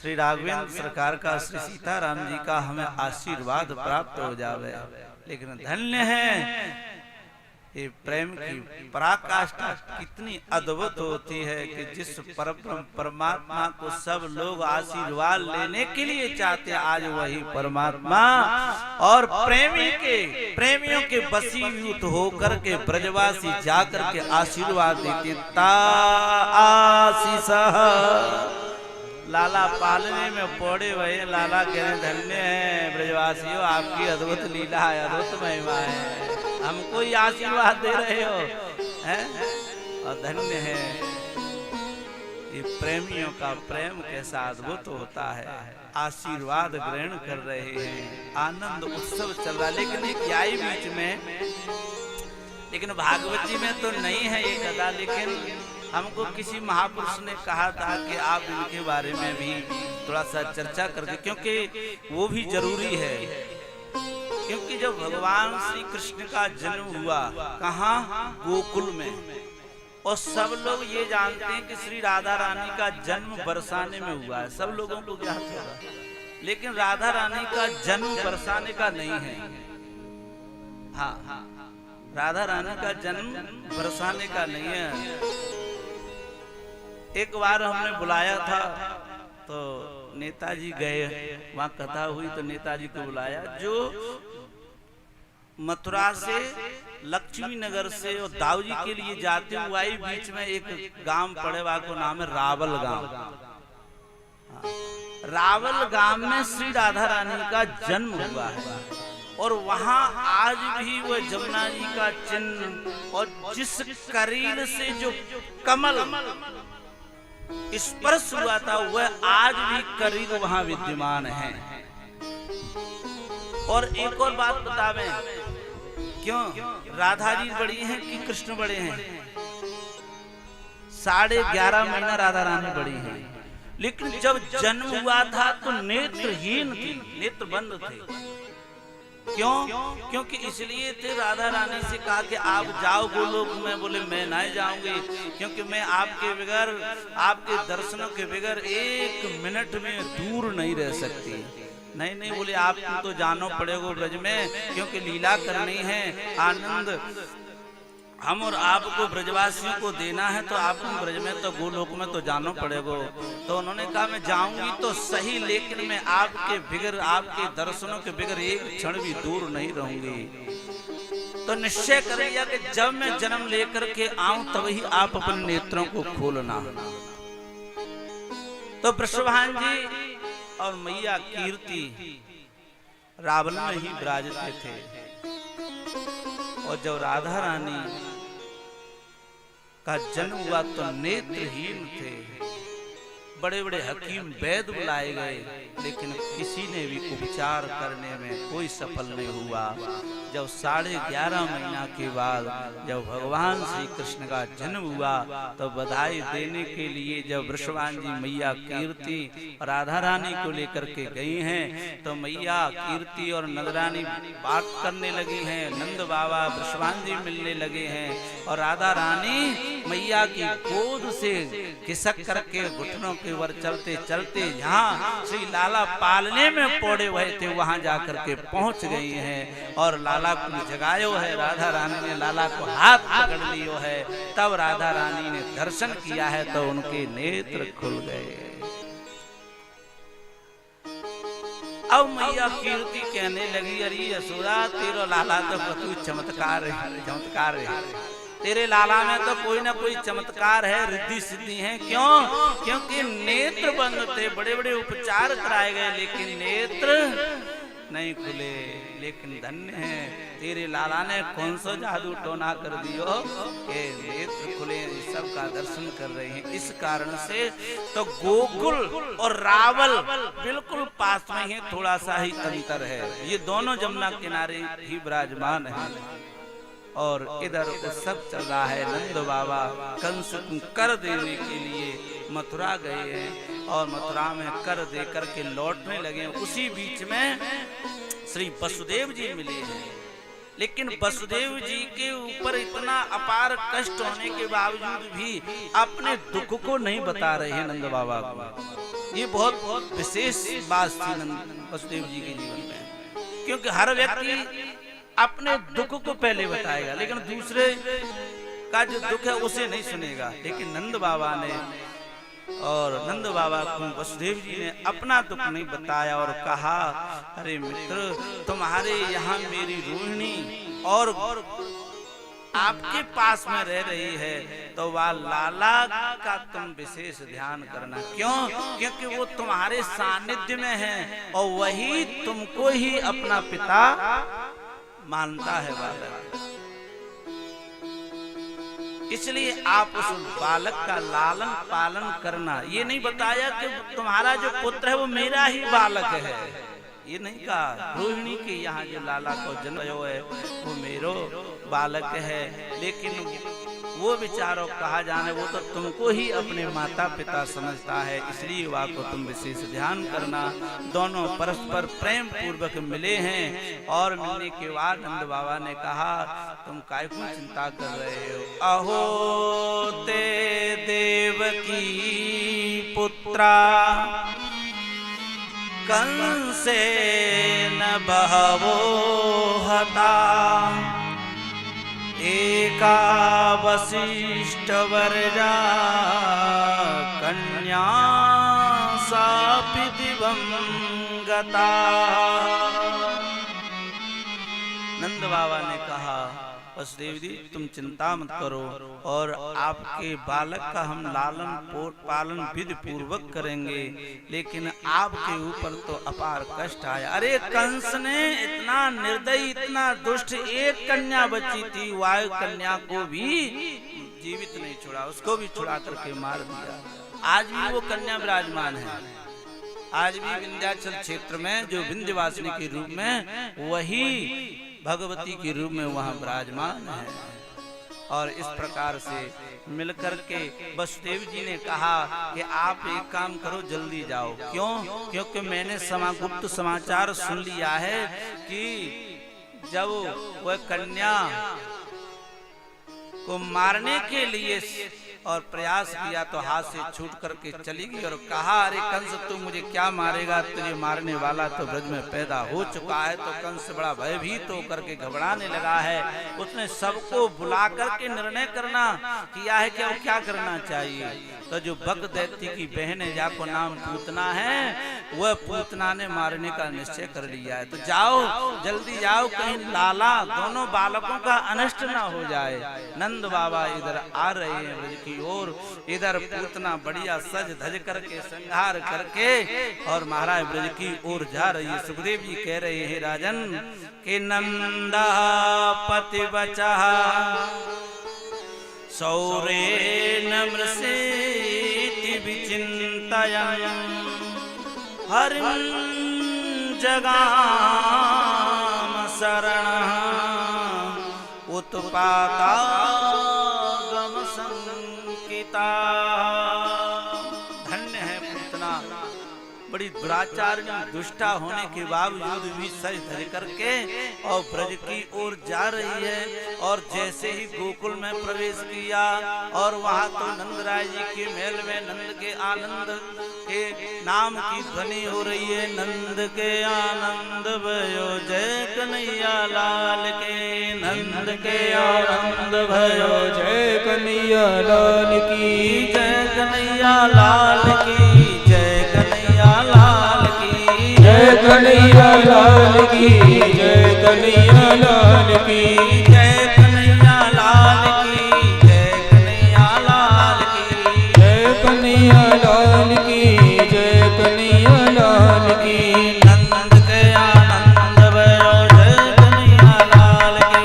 श्री राघवेंद्र सरकार का, श्री सीताराम जी का हमें आशीर्वाद प्राप्त हो जावे। लेकिन धन्य है ये प्रेम की पराकाष्ठा कितनी अद्भुत होती है कि जिस परमात्मा को सब लोग आशीर्वाद लेने के लिए चाहते, आज वही परमात्मा और प्रेमियों के वशीभूत होकर के ब्रजवासी जाकर के आशीर्वाद देते। ता आशीष लाला पालने में पौड़े हुए लाला कहने धन्य है ब्रजवासियों, आपकी अद्भुत लीला है, अद्भुत महिमा है, हमको ही आशीर्वाद दे रहे हो हैं? और धन्य है ये प्रेमियों का प्रेम कैसा अद्भुत होता है। आशीर्वाद ग्रहण कर रहे हैं, आनंद उत्सव चल रहा है। लेकिन एक आई बीच में, लेकिन भागवत जी में तो नहीं है ये कथा, लेकिन हमको किसी महापुरुष ने कहा था कि आप इनके बारे में भी थोड़ा सा चर्चा करके, क्योंकि वो भी जरूरी है। क्योंकि जब भगवान श्री कृष्ण का जन्म हुआ कहाँ, गोकुल में, और सब लोग ये जानते हैं कि श्री राधा रानी का जन्म बरसाने में हुआ है, सब लोगों को ज्ञात होगा। लेकिन राधा रानी का जन्म बरसाने का नहीं है। हाँ, राधा रानी का जन्म बरसाने का नहीं है। एक बार हमने बुलाया था तो नेताजी गए, वहां कथा हुई तो नेताजी को बुलाया, जो मथुरा से लक्ष्मी नगर से और दाऊजी के लिए जाते हुए बीच में एक गांव पड़े, वहां को नाम है रावल गांव। रावल गांव में श्री राधा रानी का जन्म हुआ है, और वहां आज भी वह जमुना जी का चिन्ह और जिस करीर से जो कमल स्पर्श हुआ था वह आज भी करीब वहां विद्यमान है। और एक और बात बतावे, क्यों राधा जी बड़ी हैं कि कृष्ण बड़े हैं? 11.5 महीना राधा रानी बड़ी हैं, लेकिन जब जन्म हुआ था तो नेत्रहीन थी, नेत्र बंद थे। क्यों? क्योंकि इसलिए थे राधा रानी से कहा कि आप जाओ गोलोक में, बोले मैं नहीं जाऊंगी, क्योंकि मैं आपके बगैर, आपके दर्शनों के बगैर 1 मिनट में दूर नहीं रह सकती। नहीं, बोले आपको तो जानो पड़ेगा ब्रज में, क्योंकि लीला करनी है, आनंद हम और आपको ब्रजवासियों को देना है, तो आपको ब्रज में तो गोलोक में तो जानो पड़ेगा। तो उन्होंने कहा मैं जाऊंगी तो सही, लेकिन मैं आपके बिगर, आपके दर्शनों के बिगर 1 क्षण भी दूर नहीं रहूंगी। तो निश्चय कर लिया कि जब मैं जन्म लेकर के आऊं तभी आप अपने नेत्रों को खोलना। तो वृषभान जी और मैया कीर्ति रावण में ही विराजते थे, और जब राधा रानी का जन्म हुआ तो नेत्रहीन थे। बड़े बड़े हकीम वैद्य बुलाए गए, लेकिन किसी ने भी उपचार करने में कोई सफल नहीं हुआ। जब 11.5 महीना के बाद जब भगवान श्री कृष्ण का जन्म हुआ तो बधाई देने के लिए जब वृषभान जी मैया कीर्ति और राधा रानी को लेकर के गई हैं, तो मैया कीर्ति और नंद रानी बात करने लगी हैं, नंद बाबा वृषभान जी मिलने लगे हैं, और राधा रानी मैया की गोद से खिसक करके घुटनों के ऊपर चलते चलते जहाँ श्री लाला पालने में पौड़े हुए थे वहां जाकर के पहुंच गई हैं, और लाला को जगायो है। राधा रानी ने लाला को हाथ पकड़ लियो है, तब राधा रानी ने दर्शन किया है तो उनके नेत्र खुल गए। अब मैया कीर्ति कहने लगी, अरे यशोदा तेरा लाला तो कतु चमत्कार है, तेरे लाला में तो कोई ना कोई चमत्कार है, रिद्धि सिद्धि है। क्यों? क्योंकि नेत्र बंद थे, बड़े बड़े उपचार कराए गए लेकिन नेत्र नहीं खुले। लेकिन धन्य है तेरे लाला ने कौन सा जादू टोना कर दियो कि नेत्र खुले, सबका दर्शन कर रहे हैं। इस कारण से तो गोकुल और रावल बिल्कुल पास में ही, थोड़ा सा ही अंतर है। ये दोनों जमुना किनारे ही विराजमान है, और इधर उत्सव चल रहा है। नंद बाबा कंस को कर देने के लिए मथुरा गए हैं, और मथुरा में कर दे करके लौटने लगे। उसी बीच में श्री वसुदेव जी मिले हैं, लेकिन वसुदेव जी के ऊपर इतना अपार कष्ट होने के बावजूद भी अपने दुख को नहीं बता रहे हैं नंद बाबा को। ये बहुत विशेष बात थी वसुदेव जी के जीवन में, क्योंकि हर व्यक्ति अपने दुख को पहले बताएगा, लेकिन दूसरे का जो दुख है उसे नहीं सुनेगा। लेकिन नंद बाबा ने और नंद बाबा को वसुदेव जी ने अपना दुख नहीं बताया और कहा, अरे मित्र, तुम्हारे यहाँ मेरी रोहिणी और आपके पास में रह रही है, तो वह लाला का तुम विशेष ध्यान करना। क्यों? क्योंकि वो तुम्हारे सानिध्य में है और वही तुमको ही अपना पिता मानता है बालक, इसलिए आप उस बालक का लालन पालन करना। ये नहीं बताया कि तुम्हारा जो पुत्र है वो मेरा ही बालक है, ये नहीं कहा। रोहिणी के यहाँ जो लाला को जन्म है वो मेरो बालक है, लेकिन वो बेचारों कहा जाने वो तो तुमको ही अपने माता पिता समझता है, इसलिए वह को तुम विशेष ध्यान करना। दोनों परस्पर प्रेम पूर्वक मिले हैं और मिलने के बाद नंद बाबा ने कहा, तुम काय को चिंता कर रहे हो? अहो ते देवकी पुत्रा कंसेन बहवो हता, एका वसिष्ठ वर्जा कन्या सापि दिवं गता। नंद बाबा ने कहा, वसुदेव जी तुम चिंता मत करो और आपके बालक का हम लालन पालन विधि पूर्वक करेंगे, लेकिन आपके ऊपर तो अपार कष्ट आया। अरे कंस ने इतना निर्दयी, इतना दुष्ट, एक कन्या बची थी, वायु कन्या को भी जीवित नहीं छोड़ा, उसको भी छुड़ा करके मार दिया। आज भी वो कन्या विराजमान है, आज भी विंध्याचल क्षेत्र में जो विंध्यवासिनी के रूप में वही भगवती के रूप में वहां विराजमान है। और इस प्रकार से मिलकर के वसुदेव जी ने कहा कि आप एक काम करो, जल्दी जाओ। क्यों? क्योंकि मैंने गुप्त समाचार सुन लिया है कि जब वह कन्या को मारने के लिए और प्रयास किया तो हाथ से छूट करके चली गई और कहा, अरे कंस तू मुझे क्या मारेगा, तुझे मारने वाला तो ब्रज में पैदा हो चुका है। तो कंस बड़ा भयभीत होकर के घबराने लगा है। उसने सबको बुला करके निर्णय करना किया है कि अब क्या करना चाहिए। तो जो बग दैत्य की बहन है, जाको नाम पूतना है, वह पूतना ने मारने का निश्चय कर लिया है। तो जाओ, जल्दी जाओ, कहीं लाला दोनों बालकों का अनिष्ट ना हो जाए। नंद बाबा इधर आ रहे हैं ब्रज की ओर, इधर पूतना बढ़िया सज धज करके श्रृंगार करके और महाराज ब्रज की ओर जा रही है। सुखदेव जी कह रहे हैं, राजन कि नंदा पति बचा सौरेन मृषेति विचिन्तयन् हरिं जगाम शरणः उत्पातागम संकिता। धन्य है पूतना, बड़ी दुराचारी दुष्टा होने के बावजूद भी सज धज करके और ब्रज की ओर जा रही है। और जैसे ही गोकुल में प्रवेश किया और वहां तो नंदराय जी के महल में नंद के आनंद के नाम की ध्वनि हो रही है। नंद के आनंद भयो जय कन्हैया लाल के, नंद के आनंद भयो जय कन्हैया लाल की, जय कन्हैया लाल की, जय कन्हैया लाल की, जय कन्हैया लाल की, जय कन्हैया लाल की, जय कन्हैया लाल की, जय कन्हैया लाल की, जय कन्हैया लाल की, जय कन्हैया लाल की। नंद के आनंद भयो जय कन्हैया लाल की,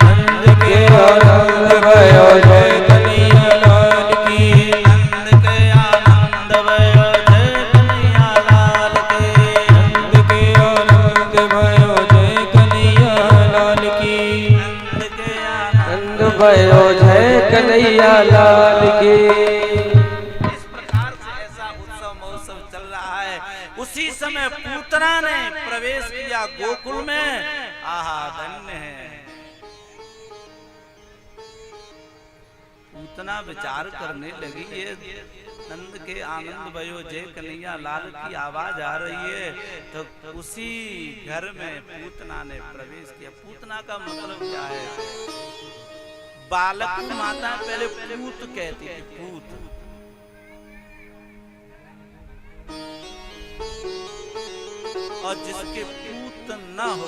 नंद के आनंद भयो जय कन्हैया लाल की, नंद के आनंद भयो जय कन्हैया लाल की, नंद के आनंद भयो जय कन्हैया लाल की, नंद के आनंद भयो जय कन्हैया लाल की। इस प्रकार से ऐसा उत्सव महोत्सव चल रहा है। उसी समय पूतना ने प्रवेश किया गोकुल में। आहा, धन्य है पूतना विचार करने लगी, ये नंद के आनंद भयो जय कन्हैया लाल की आवाज आ रही है। तो उसी घर में पूतना ने प्रवेश किया। पूतना का मतलब क्या है? बालक को माता पहले पूत कहती थी, पूत। और जिसके पूत न हो,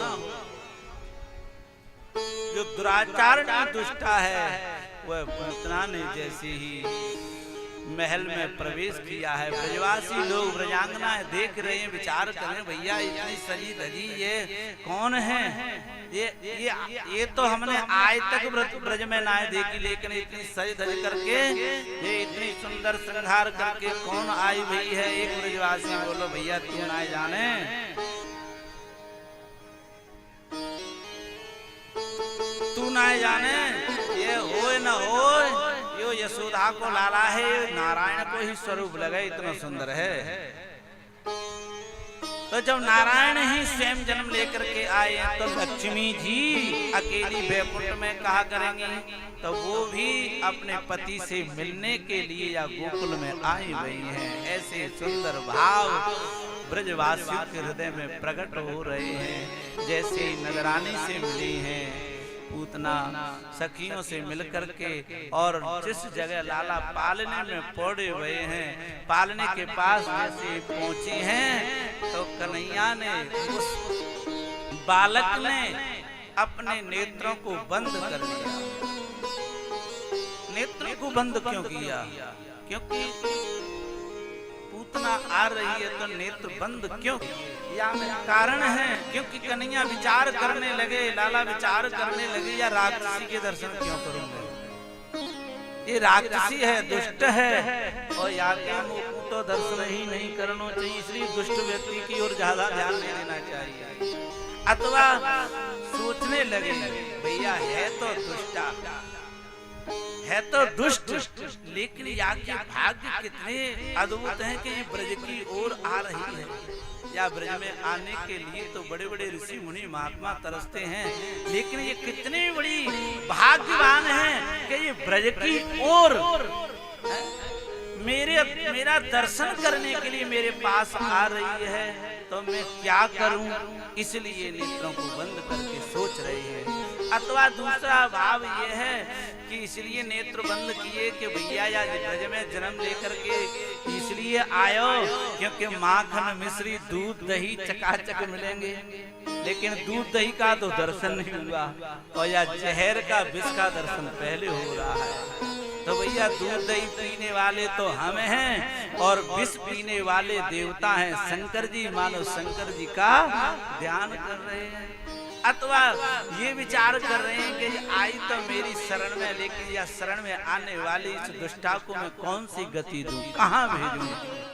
जो दुराचार दुष्टा है, वह पूतना ने जैसे ही महल में प्रवेश किया है। ब्रजवासी लोग ब्रजांगनाएं देख रहे हैं, विचार कर रहे हैं, भैया इतनी सजी धजी ये कौन है? ये तो हमने आज तक ब्रज में ना देखी, लेकिन इतनी सज धज करके, ये इतनी सुंदर श्रृंगार करके कौन आई भई है? एक ब्रजवासी बोलो, भैया तू ना जाने, तू ना जाने, ये होए न होए, यो यशोदा को लाला है, नारायण को ही स्वरूप लगे, इतना सुंदर है। तो जब नारायण ही स्वयं जन्म लेकर के आए, तो लक्ष्मी जी अकेली बैकुंठ में कहा करेंगी, तो वो भी अपने पति से मिलने के लिए या गोकुल में आई हुई हैं। ऐसे सुंदर भाव ब्रजवासियों के हृदय में प्रकट हो रहे हैं। जैसे नगरानी से मिली हैं पूतना, सखियों से मिलकर के, और जिस जगह लाला पालने में पड़े हुए हैं, पालने के पास जैसे पहुंची हैं, तो कन्हैया ने, उस बालक ने अपने नेत्रों को बंद कर दिया। नेत्रों को बंद क्यों किया? क्योंकि पूतना आ रही है, तो नेत्र बंद क्यों? या कारण है क्योंकि कन्हैया विचार करने लगे, लाला विचार करने लगे, या राक्षसी के दर्शन क्यों करूंगे? ये राक्षसी है, दुष्ट है, और या के मुख तो दर्शन ही नहीं करना चाहिए, इसलिए दुष्ट व्यक्ति की ओर ज्यादा ध्यान नहीं देना चाहिए। अथवा सोचने लगे, भैया है तो दुष्टा, है तो दुष्ट, लेकिन या के भाग्य कितने अद्भुत हैं कि ये ब्रज की ओर आ रही है। या ब्रज में आने के लिए तो बड़े बड़े ऋषि मुनि महात्मा तरसते हैं, लेकिन ये कितनी बड़ी भाग्यवान है कि ये ब्रज की ओर मेरा दर्शन करने के लिए मेरे पास आ रही है। तो मैं क्या करूं? इसलिए नेत्रों को बंद करके सोच रहे हैं। अथवा दूसरा भाव ये है कि इसलिए नेत्र बंद किए कि भैया या ब्रज में जन्म लेकर के इसलिए आयो क्योंकि माखन मिश्री दूध दही चकाचक मिलेंगे, लेकिन दूध दही का तो दर्शन नहीं हुआ, और या जहर का विष का दर्शन पहले हो रहा है। तो भैया दूध दही पीने वाले तो हम हैं, और विष पीने वाले देवता हैं शंकर जी। मानो शंकर जी का ध्यान कर रहे हैं, अथवा ये विचार कर रहे हैं कि आई तो मेरी शरण में, लेकिन यह शरण में आने वाली इस दुष्टा को मैं कौन सी गति दूं, कहां भेजूं?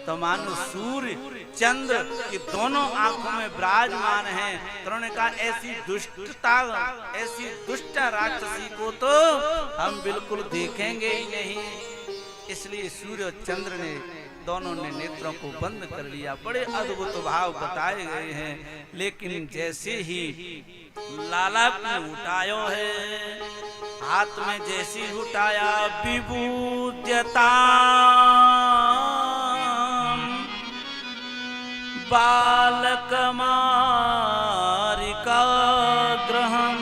तो मानो सूर्य चंद्र की दोनों आंखों में विराजमान हैं। तो उन्होंने कहा ऐसी दुष्टता, ऐसी दुष्ट राक्षसी को तो हम बिल्कुल देखेंगे ही नहीं। इसलिए सूर्य और चंद्र ने दोनों ने नेत्रों को बंद कर लिया। बड़े अद्भुत भाव बताए गए हैं, लेकिन जैसे ही लाला को उठायो है, हाथ में जैसे उठाया विभूत्यता बालक मारिका ग्रहम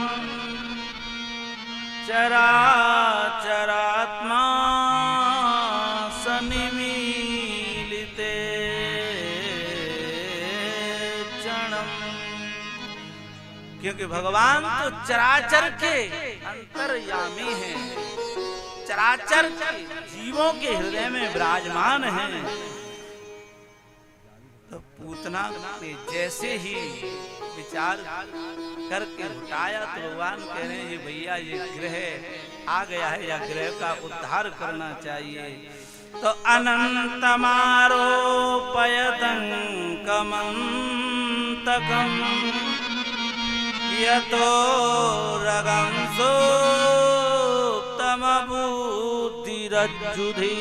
चराचरात्मा क्योंकि भगवान तो चराचर के अंतर्यामी हैं, चराचर जीवों के हृदय में विराजमान हैं। तो पूतना ने जैसे ही विचार करके उठाया, तो भगवान कह रहे हैं ये भैया ये ग्रह आ गया है, या ग्रह का उद्धार करना चाहिए। तो अनंतमारोपयदंकमंतकम यतो रगं सुप्तमबुद्धिरज्जुधि।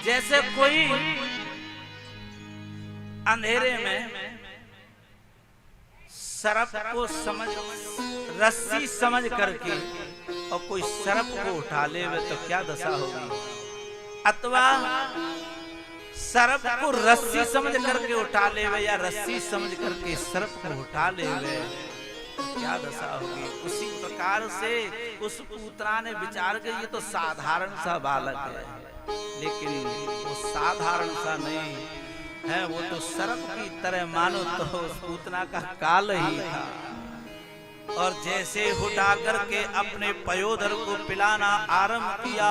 जैसे कोई अंधेरे में सर्प को समझ, रस्सी समझ करके और कोई सर्प को उठा ले तो क्या दशा होगी, अथवा सर्प को रस्सी समझ करके उठा ले या रस्सी समझ करके सर्प को उठा ले क्या दशा होगी। उसी प्रकार से उस पुत्रा ने विचार किया ये तो साधारण सा बालक है, लेकिन वो साधारण सा नहीं है, वो तो सर्प की तरह मानो तो उस पुतना का काल ही था। और जैसे उठा करके अपने पयोधर को पिलाना आरंभ किया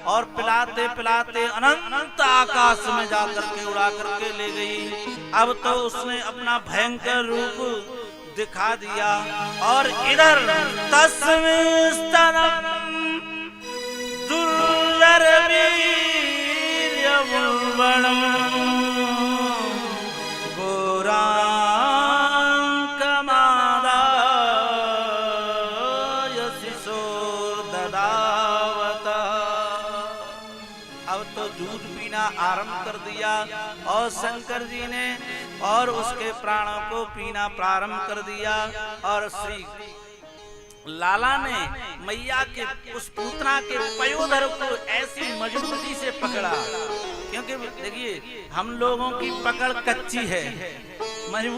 और पिलाते पिलाते अनंत आकाश में जाकर के उड़ा करके ले गई। अब तो उसने अपना भयंकर रूप दिखा दिया और इधर तस्मिं स्तनम दुर्धर वीर्यमुल्बणम् आरंभ कर दिया और शंकर जी ने और उसके प्राणों को पीना प्रारंभ कर दिया। और श्री लाला ने मैया के उस पुतना के पयोधर को ऐसी मजबूती से पकड़ा, क्योंकि देखिए हम लोगों की पकड़ कच्ची है, मजबूत